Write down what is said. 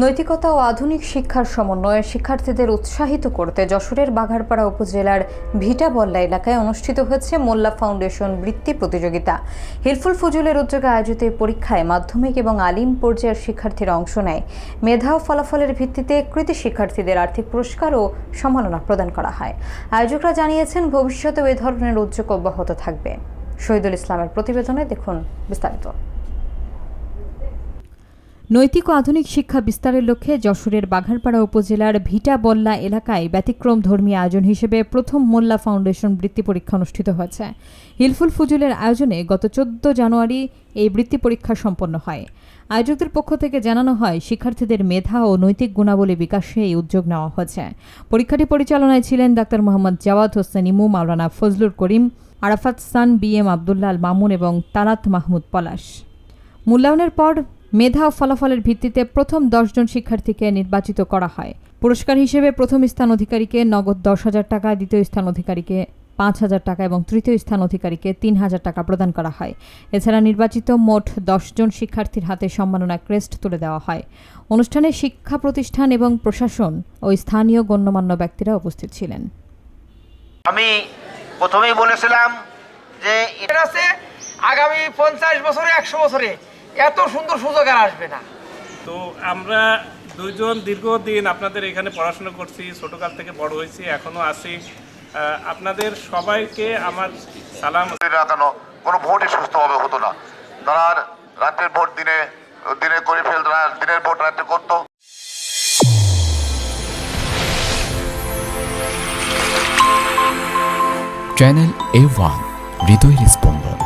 নৈতিকতা ও আধুনিক শিক্ষার সমন্বয়ে শিক্ষার্থীদের উৎসাহিত করতে যশোরের বাঘারপাড়া উপজেলার ভিটাবল্লা এলাকায় অনুষ্ঠিত হয়েছে মোল্লা ফাউন্ডেশন বৃত্তি প্রতিযোগিতা। হিলফুল ফুজুলের উদ্যোগে আয়োজিত এই পরীক্ষায় মাধ্যমিক এবং আলিম পর্যায়ের শিক্ষার্থীরা অংশ নেয়। মেধা ও ফলাফলের ভিত্তিতে কৃতী শিক্ষার্থীদের আর্থিক পুরস্কার ও সম্মাননা প্রদান করা হয়। আয়োজকরা জানিয়েছেন ভবিষ্যতেও এ ধরনের উদ্যোগ অব্যাহত থাকবে। শহীদুল ইসলামের প্রতিবেদনে দেখুন বিস্তারিত। নৈতিক ও আধুনিক শিক্ষা বিস্তারের লক্ষ্যে যশোরের বাঘারপাড়া উপজেলার ভিটাবল্লা এলাকায় ব্যতিক্রম ধর্মী আয়োজন হিসেবে প্রথম মোল্লা ফাউন্ডেশন বৃত্তি পরীক্ষা অনুষ্ঠিত হয়েছে। হিলফুল ফুজুলের আয়োজনে গত 14 জানুয়ারি এই বৃত্তি পরীক্ষা সম্পন্ন হয়। আয়োজকদের পক্ষ থেকে জানানো হয়, শিক্ষার্থীদের মেধা ও নৈতিক গুণাবলী বিকাশে এই উদ্যোগ নেওয়া হয়েছে। পরীক্ষাটি পরিচালনায় ছিলেন ডাক্তার মোহাম্মদ জাওয়াদ হোসেন ইমু, মাওলানা ফজলুর করিম, আরাফাত সান, BM আবদুল্লাহ আল মামুন এবং তারাত মাহমুদ পলাশ। মূল্যায়নের পর মেধা ও ফলাফলের ভিত্তিতে প্রথম 10 জন শিক্ষার্থীকে নির্বাচিত করা হয়। পুরস্কার হিসেবে প্রথম স্থান অধিকারীকে নগদ 10,000 টাকা, দ্বিতীয় স্থান অধিকারীকে 5,000 টাকা এবং তৃতীয় স্থান অধিকারীকে 3,000 টাকা প্রদান করা হয়। এছাড়া নির্বাচিত মোট 10 জন শিক্ষার্থীর হাতে সম্মাননা ক্রেস্ট তুলে দেওয়া হয়। অনুষ্ঠানে শিক্ষা প্রতিষ্ঠান এবং প্রশাসন ও স্থানীয় গণ্যমান্য ব্যক্তিরা উপস্থিত ছিলেন। আমি প্রথমেই বলেছিলাম যে এটা আছে আগামী 50 বছরে 100 বছরে এত সুন্দর সুযোগ আর আসবে না। তো আমরা দুইজন দীর্ঘদিন আপনাদের এখানে পড়াশোনা করছি, ছোটকাল থেকে বড় হয়েছি, এখনো আছি। আপনাদের সবাইকে আমার সালাম। কেন কোনো ভোটই সুস্থভাবে হতো না, তারা রাতের ভোট দিনে করে ফেলতো, দিনের ভোট রাতে করতো। চ্যানেল A1 হৃদয়ের স্পন্দন।